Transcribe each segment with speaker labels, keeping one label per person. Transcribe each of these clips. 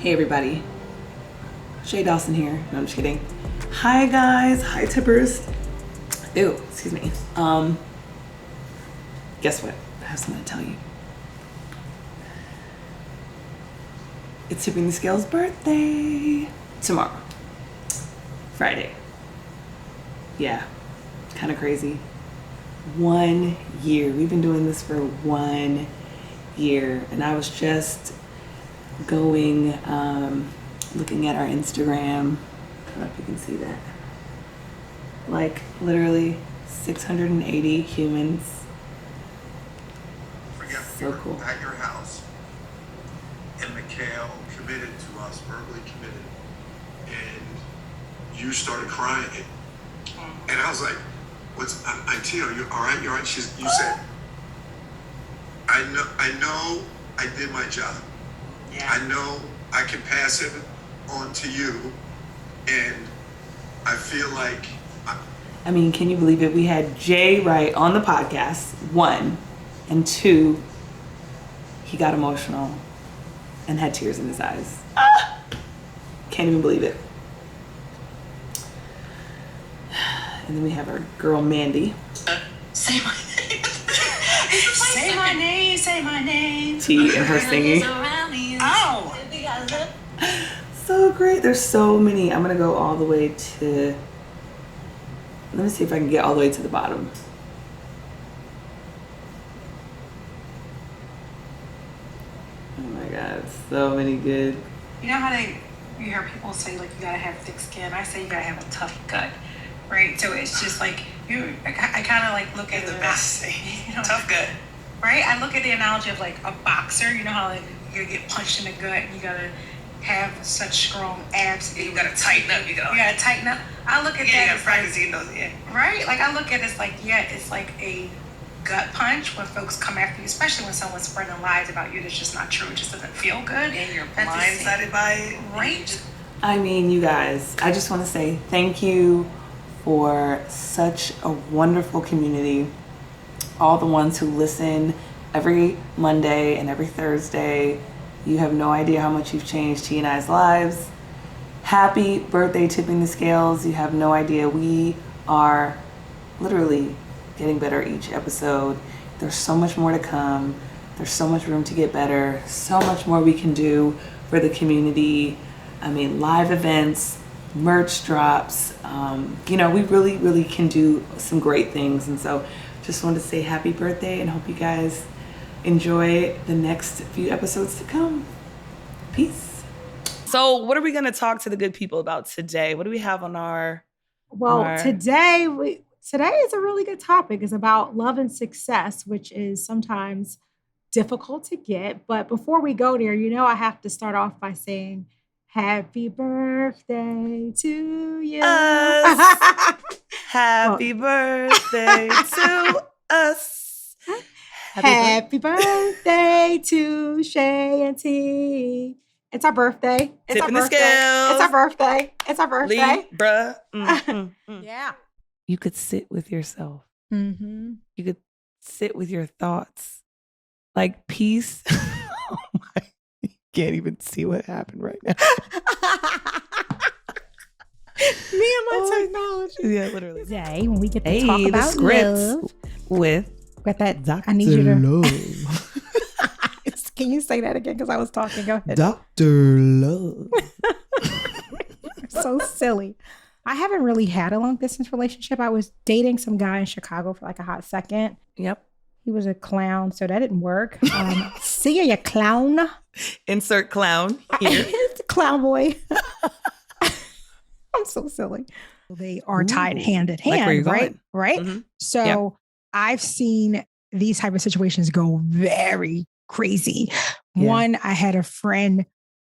Speaker 1: Hey everybody, Shay Dawson here. No, I'm just kidding. Hi guys, hi tippers. Ew, excuse me. Guess what? I have something to tell you. It's Tipping the Scales' birthday tomorrow, Friday. Yeah, kind of crazy. 1 year. We've been doing this for 1 year, and I was just going, looking at our Instagram. I don't know if you can see that. Like literally 680 humans.
Speaker 2: Forget
Speaker 1: So cool.
Speaker 2: At your house, and Mikhail committed to us, verbally committed, and you started crying, and I was like, "What's? Tino, you all right? You all right?" You said, "I know, I did my job.
Speaker 3: Yeah.
Speaker 2: I know I can pass it on to you, and I feel like."
Speaker 1: I mean, can you believe it? We had Jay Wright on the podcast, 1, and 2, he got emotional and had tears in his eyes. Can't even believe it. And then we have our girl Mandy.
Speaker 3: Say my name. Say my name. Say my name.
Speaker 1: T and her singing.
Speaker 3: Oh.
Speaker 1: So great. There's so many. I'm gonna go all the way to. Let me see if I can get all the way to the bottom. Oh my God, so many good.
Speaker 3: You know how you hear people say like you gotta have thick skin. I say you gotta have a tough gut, right? So it's just like I kind of like look at
Speaker 4: the best thing.
Speaker 3: You know,
Speaker 4: Tough gut.
Speaker 3: right? I look at the analogy of like a boxer. You know how like you get punched in the gut. And you gotta have such strong abs.
Speaker 4: You gotta tighten up. You
Speaker 3: gotta tighten up. I look at
Speaker 4: you
Speaker 3: that
Speaker 4: gotta
Speaker 3: as
Speaker 4: practice
Speaker 3: like,
Speaker 4: eating those. Yeah.
Speaker 3: right? Like I look at it as like, yeah, it's like a gut punch when folks come after you, especially when someone's spreading lies about you that's just not true. It just doesn't feel good.
Speaker 4: And you're
Speaker 3: That's the same.
Speaker 4: blindsided by it.
Speaker 3: Right?
Speaker 1: I mean, you guys, I just want to say thank you for such a wonderful community. All the ones who listen every Monday and every Thursday. You have no idea how much you've changed T and I's lives. Happy birthday, Tipping the Scales. You have no idea. We are literally getting better each episode. There's so much more to come. There's so much room to get better. So much more we can do for the community. I mean, live events, merch drops. We really, really can do some great things. And so just wanted to say happy birthday and hope you guys enjoy the next few episodes to come. Peace. So what are we going to talk to the good people about today? What do we have on our...
Speaker 5: Today is a really good topic. It's about love and success, which is sometimes difficult to get. But before we go there, I have to start off by saying happy birthday to you.
Speaker 1: Happy birthday to us.
Speaker 5: Happy birthday to Shay and T. It's our birthday.
Speaker 1: Tipping the Scales.
Speaker 5: It's our birthday. It's our birthday.
Speaker 1: Libra.
Speaker 5: Yeah.
Speaker 1: You could sit with yourself.
Speaker 5: Mm-hmm.
Speaker 1: You could sit with your thoughts. Like peace. Oh my. You can't even see what happened right now.
Speaker 5: Me and my technology.
Speaker 1: Yeah, literally.
Speaker 5: Today, when we get to talk about
Speaker 1: the scripts
Speaker 5: love.
Speaker 1: with
Speaker 5: that,
Speaker 1: Dr.
Speaker 5: I need you to...
Speaker 1: Love.
Speaker 5: Can you say that again? Because I was talking. Go ahead.
Speaker 1: Dr. Love.
Speaker 5: So silly. I haven't really had a long distance relationship. I was dating some guy in Chicago for like a hot second.
Speaker 1: Yep.
Speaker 5: He was a clown, so that didn't work. See ya, you clown.
Speaker 1: Insert clown here.
Speaker 5: Clown boy. I'm so silly. They are tied hand in hand,
Speaker 1: like where you're
Speaker 5: right?
Speaker 1: going.
Speaker 5: Right?
Speaker 1: Mm-hmm.
Speaker 5: So
Speaker 1: Yep.
Speaker 5: I've seen these type of situations go very crazy.
Speaker 1: Yeah.
Speaker 5: One, I had a friend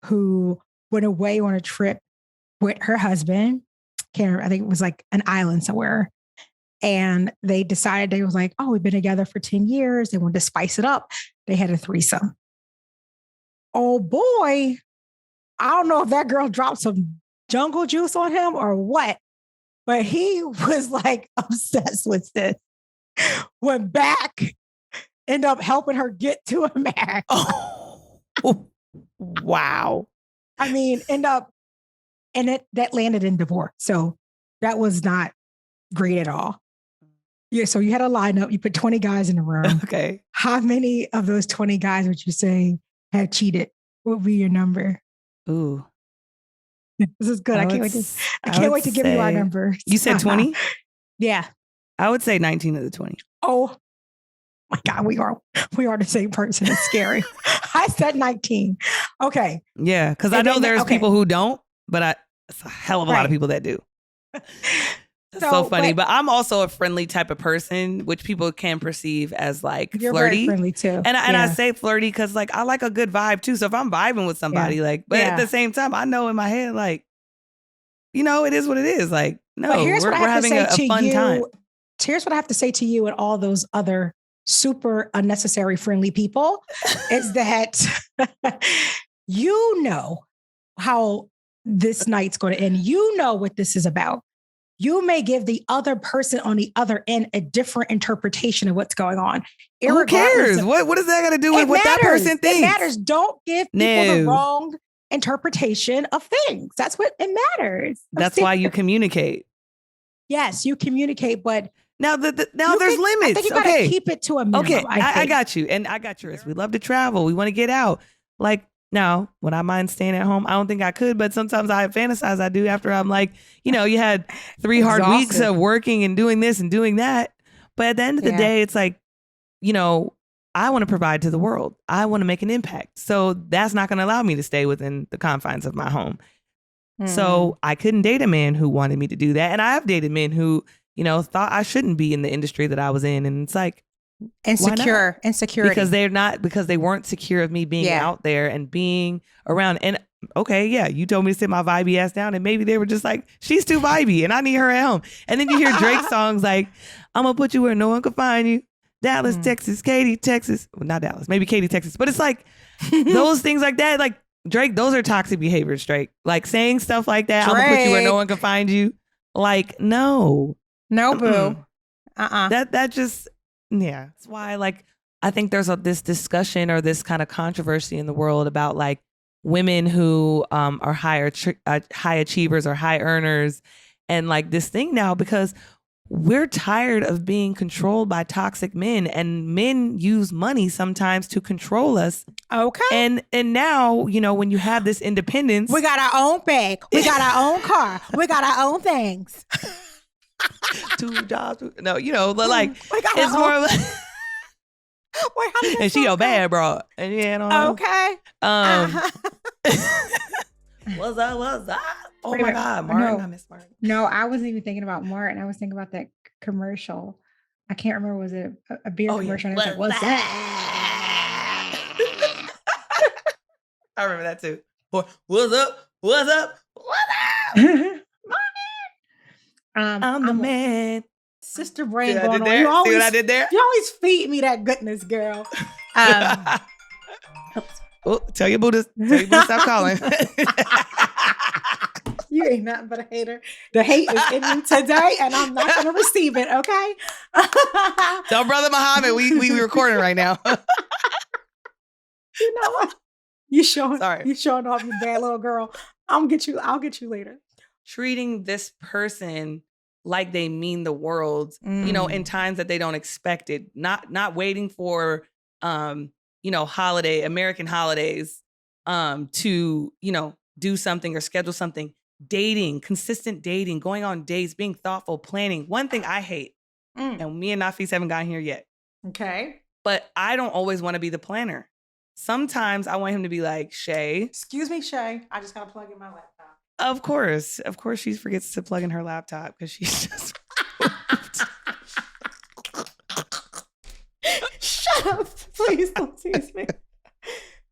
Speaker 5: who went away on a trip with her husband. Can't remember, I think it was like an island somewhere. And they decided, they was like, oh, we've been together for 10 years. They wanted to spice it up. They had a threesome. Oh boy. I don't know if that girl dropped some jungle juice on him or what, but he was like obsessed with this. Went back, ended up helping her get to a match.
Speaker 1: Oh, wow.
Speaker 5: I mean, that landed in divorce. So that was not great at all. Yeah. So you had a lineup, you put 20 guys in the room.
Speaker 1: Okay.
Speaker 5: How many of those 20 guys would you say had cheated? What would be your number?
Speaker 1: Ooh.
Speaker 5: This is good. I can't wait to give you our number.
Speaker 1: You said 20?
Speaker 5: Yeah.
Speaker 1: I would say 19 of the 20.
Speaker 5: Oh my God, we are the same person. It's scary. I said 19. Okay.
Speaker 1: Yeah, because I know there's people who don't, but it's a hell of a lot of people that do. It's so funny. But I'm also a friendly type of person, which people can perceive as like
Speaker 5: you're
Speaker 1: flirty.
Speaker 5: Very friendly too.
Speaker 1: And I say flirty because like I like a good vibe too. So if I'm vibing with somebody, but at the same time, I know in my head, like, it is what it is. Like, no, we're having a fun time.
Speaker 5: Here's what I have to say to you and all those other super unnecessary friendly people is that you know how this night's going to end. You know what this is about. You may give the other person on the other end a different interpretation of what's going on.
Speaker 1: Who cares? What does that got to do with what that person thinks?
Speaker 5: It matters. Don't give people the wrong interpretation of things. That's what it matters.
Speaker 1: That's why you communicate.
Speaker 5: Yes, you communicate, but
Speaker 1: now there's limits.
Speaker 5: I think you gotta keep it to a minimum.
Speaker 1: Okay, I got you. And I got yours. We love to travel. We want to get out. Like, now, would I mind staying at home? I don't think I could, but sometimes I fantasize I do after I'm like, you had 3 hard weeks of working and doing this and doing that. But at the end of the day, it's like, I want to provide to the world. I want to make an impact. So that's not going to allow me to stay within the confines of my home. So I couldn't date a man who wanted me to do that. And I have dated men who, thought I shouldn't be in the industry that I was in. And it's like,
Speaker 5: insecurity.
Speaker 1: Because they weren't secure of me being out there and being around. And okay, yeah, you told me to sit my vibey ass down, and maybe they were just like, she's too vibey and I need her at home. And then you hear Drake songs like, I'm gonna put you where no one can find you. Dallas, Texas, Katy, Texas. Well, not Dallas, maybe Katy, Texas. But it's like those things like that, like Drake, those are toxic behaviors, Drake. Like saying stuff like that, I'm gonna put you where no one can find you. Like, no.
Speaker 5: No, boo.
Speaker 1: That just, yeah. That's why, like, I think there's this discussion or this kind of controversy in the world about like women who are high achievers or high earners, and like this thing now because we're tired of being controlled by toxic men, and men use money sometimes to control us.
Speaker 5: Okay.
Speaker 1: And now, when you have this independence,
Speaker 5: we got our own bag, we got our own car, we got our own things.
Speaker 1: 2 jobs. No, like it's more of like,
Speaker 5: wait,
Speaker 1: and she a bad bro. And
Speaker 5: okay.
Speaker 1: What's up? Oh my God, Martin.
Speaker 5: No.
Speaker 1: I miss Martin.
Speaker 5: No, I wasn't even thinking about Martin. I was thinking about that commercial. I can't remember. Was it a beer commercial?
Speaker 1: Yeah.
Speaker 5: And what's that?
Speaker 1: I remember that too. What's up? I'm the man.
Speaker 5: Sister brain
Speaker 1: See
Speaker 5: going on.
Speaker 1: See what I did there?
Speaker 5: You always feed me that goodness, girl.
Speaker 1: Tell your Buddha stop calling.
Speaker 5: You ain't nothing but a hater. The hate is in me today, and I'm not going to receive it. Okay.
Speaker 1: Tell Brother Muhammad we recording right now.
Speaker 5: You know what? You showing off, you bad little girl. I'll get you later.
Speaker 1: Treating this person like they mean the world, in times that they don't expect it. Not waiting for American holidays to, do something or schedule something. Dating, consistent dating, going on dates, being thoughtful, planning. One thing I hate, and me and Nafis haven't gotten here yet.
Speaker 5: Okay.
Speaker 1: But I don't always want to be the planner. Sometimes I want him to be like, Shay.
Speaker 5: Excuse me, Shay. I just got to plug in my laptop.
Speaker 1: Of course, she forgets to plug in her laptop because she's just.
Speaker 5: Shut up. Please don't tease me.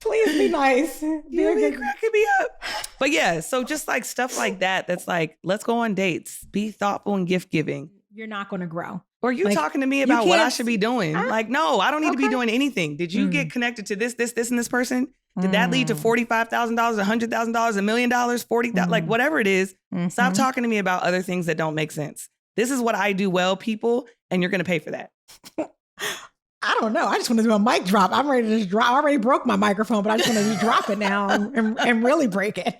Speaker 5: Please be nice.
Speaker 1: You're cracking me up. But yeah, so just like stuff like that, that's like, let's go on dates. Be thoughtful and gift giving.
Speaker 5: You're not going to grow.
Speaker 1: Or you talking to me about what I should be doing. Like, no, I don't need to be doing anything. Did you get connected to this, and this person? Did that lead to $45,000, $100,000, $1 million, $40,000, like whatever it is? Stop talking to me about other things that don't make sense. This is what I do well, people, and you're going to pay for that.
Speaker 5: I don't know. I just want to do a mic drop. I'm ready to just drop. I already broke my microphone, but I just want to just drop it now and really break it.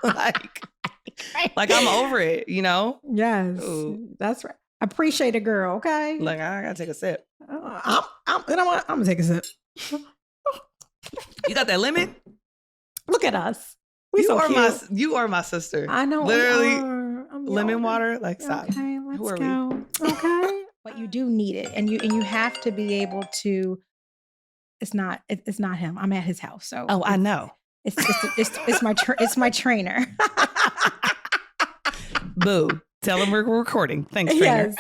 Speaker 1: like I'm over it, you know?
Speaker 5: Yes,
Speaker 1: Ooh.
Speaker 5: that's right. Appreciate it, girl. Okay.
Speaker 1: Like I gotta take a sip.
Speaker 5: I'm gonna take a sip.
Speaker 1: You got that lemon?
Speaker 5: Look at us. We
Speaker 1: You
Speaker 5: so
Speaker 1: are
Speaker 5: cute.
Speaker 1: my sister.
Speaker 5: I know.
Speaker 1: Literally,
Speaker 5: I'm
Speaker 1: lemon
Speaker 5: yelling.
Speaker 1: water. Like stop.
Speaker 5: Okay,
Speaker 1: Who
Speaker 5: let's
Speaker 1: are we?
Speaker 5: go. Okay. But you do need it. And you have to be able to. It's not him. I'm at his house. So
Speaker 1: Oh, I know.
Speaker 5: It's my trainer.
Speaker 1: Boo. Tell him we're recording. Thanks, trainer.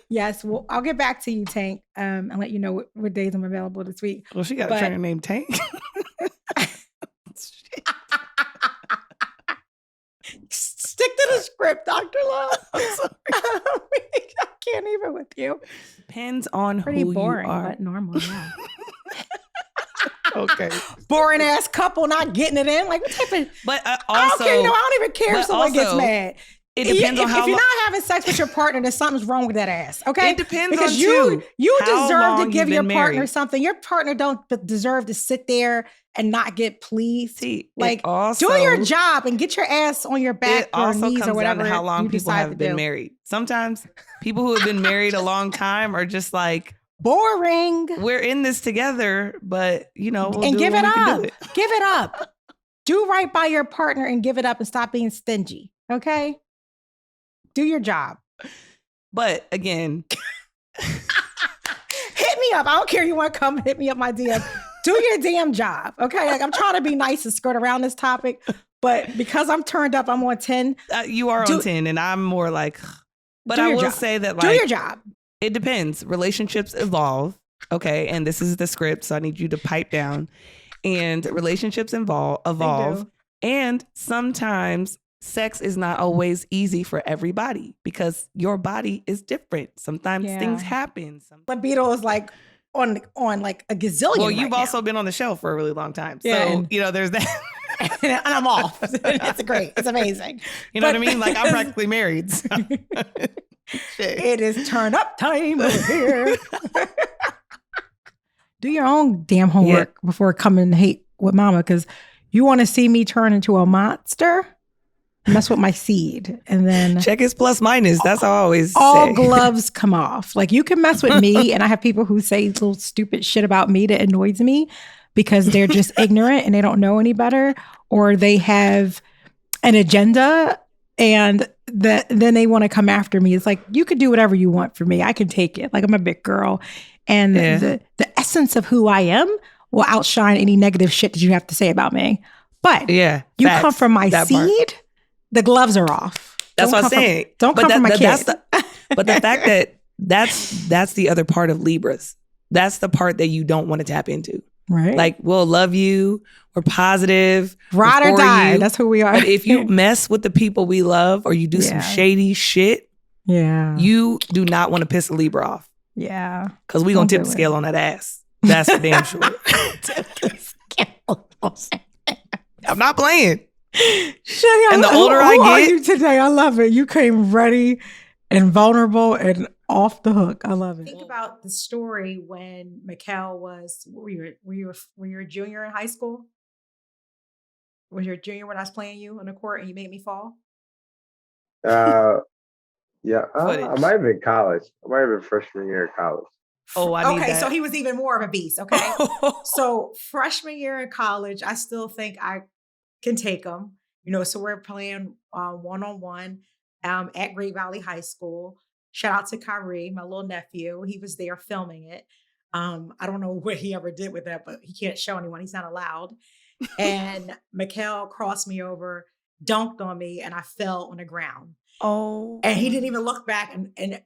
Speaker 5: Yes. Well, I'll get back to you, Tank, and let you know what days I'm available this week.
Speaker 1: Well, she got a trainer named Tank.
Speaker 5: Stick to the script, Dr. Love. I'm sorry. I can't even with you.
Speaker 1: Depends on
Speaker 5: Pretty
Speaker 1: who
Speaker 5: boring,
Speaker 1: you are.
Speaker 5: but normal, yeah.
Speaker 1: Okay.
Speaker 5: Boring ass couple not getting it in. Like what type of
Speaker 1: But
Speaker 5: I
Speaker 1: also,
Speaker 5: don't care. No, I don't even care if
Speaker 1: but
Speaker 5: someone gets
Speaker 1: also,
Speaker 5: mad.
Speaker 1: it depends on how
Speaker 5: if you're
Speaker 1: long.
Speaker 5: not having sex with your partner, then something's wrong with that ass. Okay,
Speaker 1: It depends
Speaker 5: because
Speaker 1: on
Speaker 5: you
Speaker 1: how
Speaker 5: deserve
Speaker 1: long
Speaker 5: to
Speaker 1: you've
Speaker 5: give your
Speaker 1: been
Speaker 5: partner
Speaker 1: married.
Speaker 5: something. Your partner don't deserve to sit there and not get pleased.
Speaker 1: See,
Speaker 5: Like,
Speaker 1: it also,
Speaker 5: do your job and get your ass on your back
Speaker 1: it
Speaker 5: or
Speaker 1: also
Speaker 5: knees
Speaker 1: comes
Speaker 5: or whatever
Speaker 1: down to how long
Speaker 5: you
Speaker 1: people
Speaker 5: decide
Speaker 1: have
Speaker 5: to
Speaker 1: been
Speaker 5: do.
Speaker 1: married. Sometimes people who have been married a long time are just like,
Speaker 5: Boring.
Speaker 1: we're in this together, but you know, we'll
Speaker 5: And
Speaker 1: do
Speaker 5: give
Speaker 1: when
Speaker 5: it
Speaker 1: we can
Speaker 5: up.
Speaker 1: do it.
Speaker 5: Give it up. Do right by your partner and give it up and stop being stingy. Okay? Do your job.
Speaker 1: But again,
Speaker 5: Hit me up. I don't care. You want to come hit me up my DM. Do your damn job. Okay? Like I'm trying to be nice and skirt around this topic, but because I'm turned up, I'm on 10.
Speaker 1: you are on 10 and I'm more like, but
Speaker 5: Do
Speaker 1: I
Speaker 5: your
Speaker 1: will
Speaker 5: job.
Speaker 1: say that
Speaker 5: Do
Speaker 1: like,
Speaker 5: your job.
Speaker 1: it depends. Relationships evolve. Okay. And this is the script. So I need you to pipe down. And relationships evolve. And sometimes sex is not always easy for everybody because your body is different. Sometimes things happen.
Speaker 5: Libido is like on like a gazillion.
Speaker 1: Well, you've also been on the show for a really long time. So, you know, there's that.
Speaker 5: and I'm off. It's great. It's amazing.
Speaker 1: You know what I mean? Like I'm practically married. So. Shit.
Speaker 5: It is turn up time over here. Do your own damn homework before coming and hate with mama, because you want to see me turn into a monster? Mess with my seed. And then
Speaker 1: check his plus minus. That's how I always
Speaker 5: all
Speaker 1: say.
Speaker 5: gloves come off. Like you can mess with me, and I have people who say little stupid shit about me that annoys me because they're just ignorant and they don't know any better, or they have an agenda and then they want to come after me. It's like, you could do whatever you want for me. I can take it. Like I'm a big girl. And the essence of who I am will outshine any negative shit that you have to say about me. But you come from my seed, the gloves are off.
Speaker 1: That's what I'm saying.
Speaker 5: Don't come from my kids.
Speaker 1: But the fact that that's the other part of Libras. That's the part that you don't want to tap into.
Speaker 5: Right.
Speaker 1: Like, we'll love you. We're positive.
Speaker 5: Ride or die. You. That's who we are.
Speaker 1: But if you mess with the people we love or you do some shady shit, you do not want to piss a Libra off.
Speaker 5: Yeah.
Speaker 1: Because we're going to tip the scale on that ass. That's for damn sure. I'm not playing.
Speaker 5: Shay,
Speaker 1: and the older I
Speaker 5: get. Are
Speaker 1: get.
Speaker 5: you today? I love it. You came ready and vulnerable and off the hook. I love it. Think about the story when Mikkel was, were you a junior in high school? Was you a junior when I was playing you on the court and you made me fall?
Speaker 4: Yeah, I might have been college. I might have been freshman year of college.
Speaker 1: Oh, I need that.
Speaker 5: So he was even more of a beast. Okay, so freshman year in college, I still think I can take him. You know, so we're playing 1-on-1 at Great Valley High School. Shout out to Kyrie, my little nephew. He was there filming it. I don't know what he ever did with that, but he can't show anyone. He's not allowed. And Mikkel crossed me over, dunked on me, and I fell on the ground.
Speaker 1: Oh,
Speaker 5: and he didn't even look back. And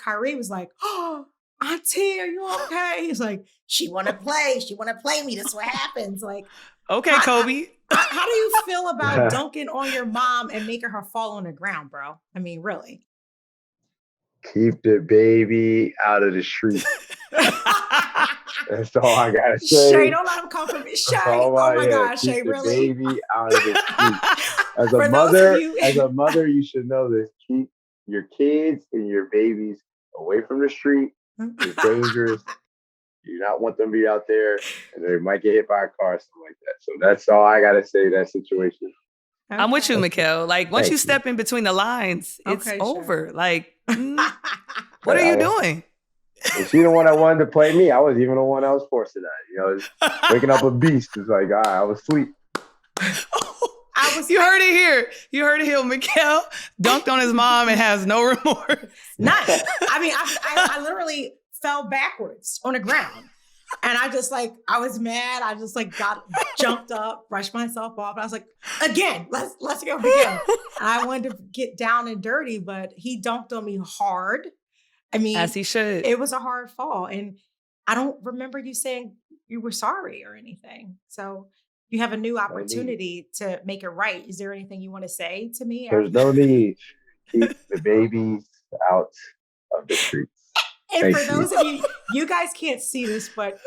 Speaker 5: Kyrie was like, "Oh, Auntie, are you okay?" He's like, "She want to play. She want to play me. That's what happens." Like,
Speaker 1: okay, Kobe.
Speaker 5: How do you feel about dunking on your mom and making her fall on the ground, bro? I mean, really.
Speaker 4: Keep the baby out of the street. That's all I gotta say.
Speaker 5: Shay, don't let him come from me. Shay, oh my God, Shay, really?
Speaker 4: Keep the baby out of the street. As a mother, you should know this. Keep your kids and your babies away from the street. It's dangerous. You do not want them to be out there, and they might get hit by a car, something like that. So that's all I gotta say. That situation.
Speaker 5: Okay.
Speaker 1: I'm with you, Mikkel. Like once
Speaker 4: Thank
Speaker 1: you
Speaker 4: you.
Speaker 1: step in between the lines, it's
Speaker 5: Okay,
Speaker 1: over.
Speaker 5: sure.
Speaker 1: Like, what are you doing?
Speaker 4: And she the one that wanted to play me. I was even the one that was forcing that. You know, waking up a beast is like, I was sweet.
Speaker 1: You heard it here. You heard it here. Mikkel dunked on his mom and has no remorse.
Speaker 5: None. I mean, I literally fell backwards on the ground. And I just like, I was mad. I just like jumped up, brushed myself off. And I was like, again, let's go again. And I wanted to get down and dirty, but he dunked on me hard. I mean,
Speaker 1: As he should.
Speaker 5: It was a hard fall. And I don't remember you saying you were sorry or anything. So you have a new opportunity to make it right. Is there anything you want to say to me?
Speaker 4: There's no need. Keep the babies out of the streets.
Speaker 5: And for those of you, you guys can't see this, but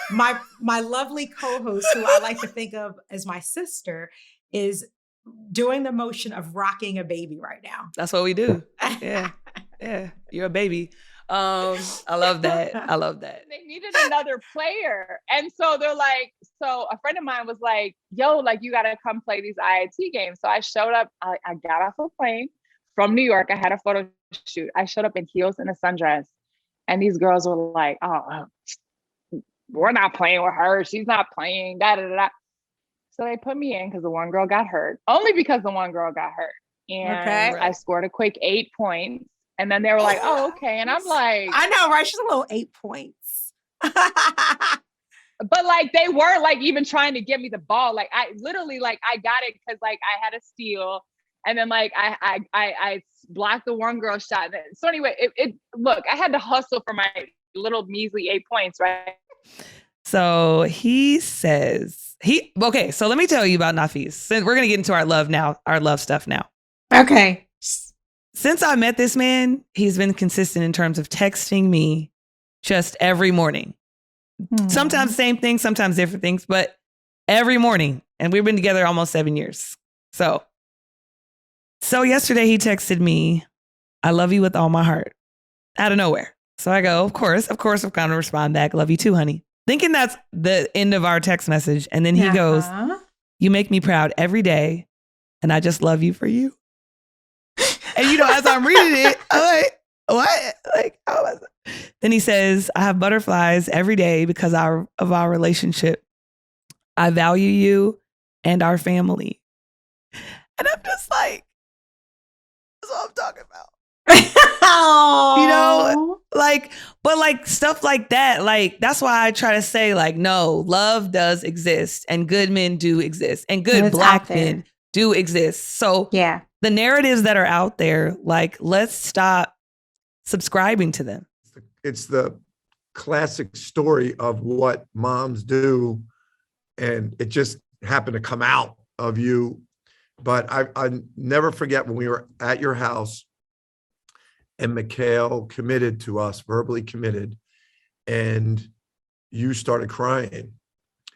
Speaker 5: my lovely co-host, who I like to think of as my sister, is doing the motion of rocking a baby right now.
Speaker 1: That's what we do. Yeah. Yeah. You're a baby. I love that. I love that.
Speaker 6: They needed another player. And so they're like, so a friend of mine was like, yo, like you got to come play these IIT games. So I showed up, I got off a plane from New York. I had a photo shoot. I showed up in heels and a sundress. And these girls were like, oh, we're not playing with her. She's not playing, da, da, da, da. So they put me in because the one girl got hurt. Only because the one girl got hurt. And I scored a quick 8 points. And then they were like, oh, okay. And I'm like,
Speaker 5: I know, right? She's a little 8 points.
Speaker 6: But like, they were like even trying to get me the ball. Like I literally, like I got it because like I had a steal. And then like I blocked the one girl shot. So anyway, look, I had to hustle for my little measly 8 points, right?
Speaker 1: So he says, okay, so let me tell you about Nafis. Since we're going to get into our love stuff now.
Speaker 5: Okay.
Speaker 1: Since I met this man, he's been consistent in terms of texting me just every morning. Sometimes same things, sometimes different things, but every morning. And we've been together almost 7 years. So yesterday he texted me, I love you with all my heart, out of nowhere. So I go, of course, I'm going to respond back. Love you too, honey. Thinking that's the end of our text message. And then he goes, you make me proud every day. And I just love you for you. And you know, as I'm reading it, I'm like, what? Like, oh. Then he says, I have butterflies every day because of our relationship. I value you and our family. And I'm just like, that's what I'm talking about. You know, like, but like stuff like that, like, that's why I try to say, like, no, love does exist and good men do exist and good Black men do exist. So
Speaker 5: yeah,
Speaker 1: the narratives that are out there, like, let's stop subscribing to them.
Speaker 7: It's the classic story of what moms do, and it just happened to come out of you. But I never forget when we were at your house and Mikhail committed to us, verbally committed, and you started crying.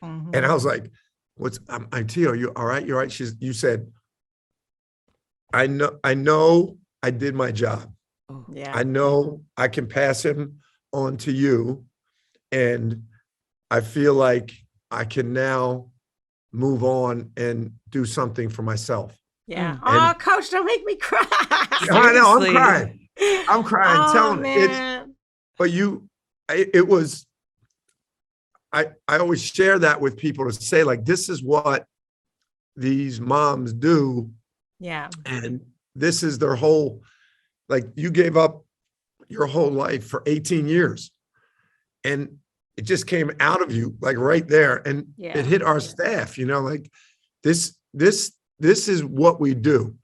Speaker 7: Mm-hmm. And I was like, I'm Tio, you all right? You're right. You said, I know I did my job.
Speaker 5: Yeah.
Speaker 7: I know I can pass him on to you. And I feel like I can now move on and do something for myself.
Speaker 5: Yeah. Oh, Coach, don't make me cry.
Speaker 7: I know, I'm crying. I'm crying, telling it. But it was, I always share that with people to say, like, this is what these moms do.
Speaker 5: Yeah.
Speaker 7: And this is their whole, like, you gave up your whole life for 18 years. And it just came out of you, like right there. And it hit our staff, you know, like this is what we do.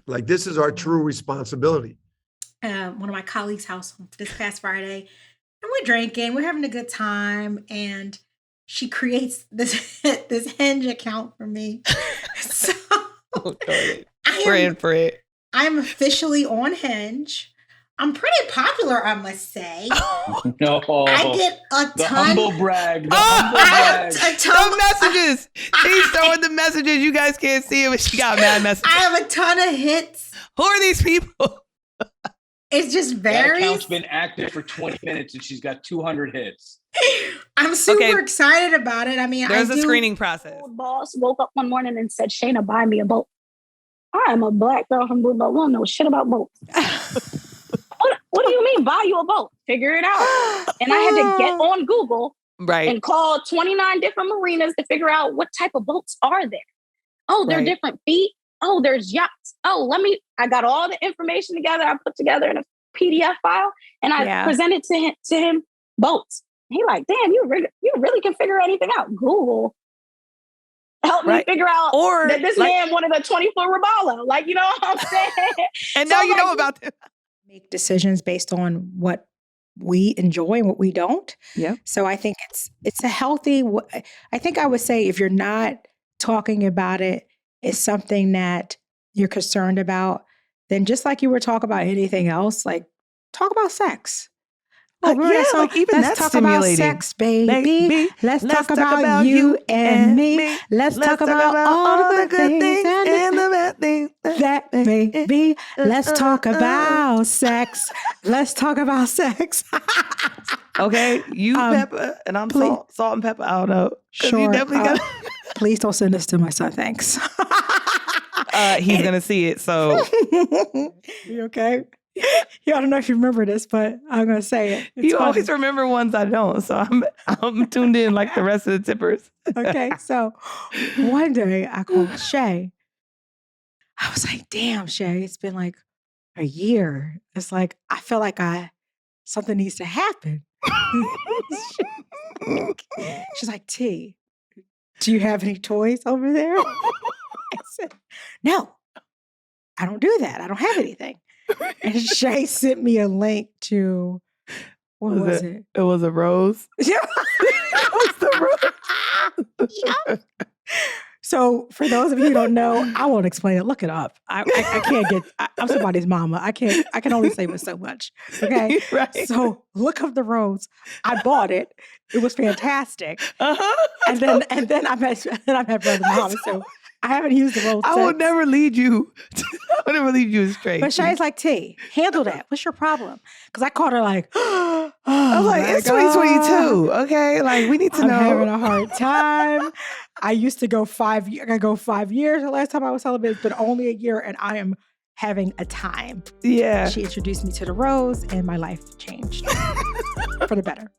Speaker 7: Like, this is our true responsibility.
Speaker 5: One of my colleagues' house this past Friday, and we're drinking, we're having a good time, and she creates this Hinge account for me. So
Speaker 1: we're in for it.
Speaker 5: I'm officially on Hinge. I'm pretty popular, I must say.
Speaker 8: No,
Speaker 5: I get a ton.
Speaker 8: Humble brag.
Speaker 1: The messages. She's throwing the messages. You guys can't see it, but she got mad messages.
Speaker 5: I have a ton of hits.
Speaker 1: Who are these people?
Speaker 5: It's just
Speaker 8: That
Speaker 5: very.
Speaker 8: account's been active for 20 minutes and she's got 200 hits.
Speaker 5: I'm super
Speaker 1: Okay.
Speaker 5: excited about it. I mean,
Speaker 1: There's
Speaker 5: I
Speaker 1: a
Speaker 5: do,
Speaker 1: screening process.
Speaker 9: Old boss woke up one morning and said, Shayna, buy me a boat. I am a black girl from Blue Boat. We don't know shit about boats. What do you mean, buy you a boat? Figure it out. And I had to get on Google
Speaker 1: Right.
Speaker 9: and call 29 different marinas to figure out what type of boats are there. Oh, they're
Speaker 1: Right.
Speaker 9: different feet. Oh, there's yachts. Oh, I got all the information together. I put together in a PDF file and I presented to him boats. He like, damn, you really can figure anything out. Google helped me figure out
Speaker 1: Or
Speaker 9: that this man wanted a 20-foot Robalo. Like, you know what I'm saying?
Speaker 1: And now you know about them.
Speaker 5: make decisions based on what we enjoy and what we don't.
Speaker 1: Yeah.
Speaker 5: So I think it's a healthy. I think I would say if you're not talking about it, it's something that you're concerned about. Then just like you were talking about anything else, like talk about sex. Remember that song?
Speaker 1: like even
Speaker 5: Let's
Speaker 1: that's
Speaker 5: talk
Speaker 1: stimulating.
Speaker 5: about sex, baby.
Speaker 1: Baby,
Speaker 5: Let's talk about you and me. Let's talk about all the good things and
Speaker 1: the bad things.
Speaker 5: that baby. Let's talk about sex. Let's talk about sex.
Speaker 1: Okay, you pepper and I'm salt and pepper. I don't know. 'Cause you definitely got.
Speaker 5: Please don't send this to my son. Thanks.
Speaker 1: He's gonna see it. So
Speaker 5: You okay? Yeah, I don't know if you remember this, but I'm gonna say it. It's
Speaker 1: you
Speaker 5: funny.
Speaker 1: always remember ones I don't. So I'm tuned in like the rest of the tippers.
Speaker 5: Okay, so one day I called Shay. I was like, damn, Shay, it's been like a year. It's like, I feel like something needs to happen. She's like, T, do you have any toys over there? I said, no, I don't do that. I don't have anything. And Shay sent me a link to, what was it?
Speaker 1: It was a rose.
Speaker 5: Yeah.
Speaker 1: It was the rose.
Speaker 5: Yeah. So for those of you who don't know, I won't explain it. Look it up. I can't get, I'm somebody's mama. I can only say but so much. Okay.
Speaker 1: Right.
Speaker 5: So look up the rose. I bought it. It was fantastic. And then I met Brother Muhammad. So I haven't used the rose.
Speaker 1: I will never lead you. I will never lead you straight.
Speaker 5: But Shay's like, T, handle that. What's your problem? Because I called her like, oh,
Speaker 1: I was like, it's 2022. Okay. Like, we need to
Speaker 5: I'm
Speaker 1: know.
Speaker 5: having a hard time. I used to go 5 years. I go 5 years. The last time I was celibate, it's been only a year, and I am having a time.
Speaker 1: Yeah.
Speaker 5: She introduced me to the rose, and my life changed for the better.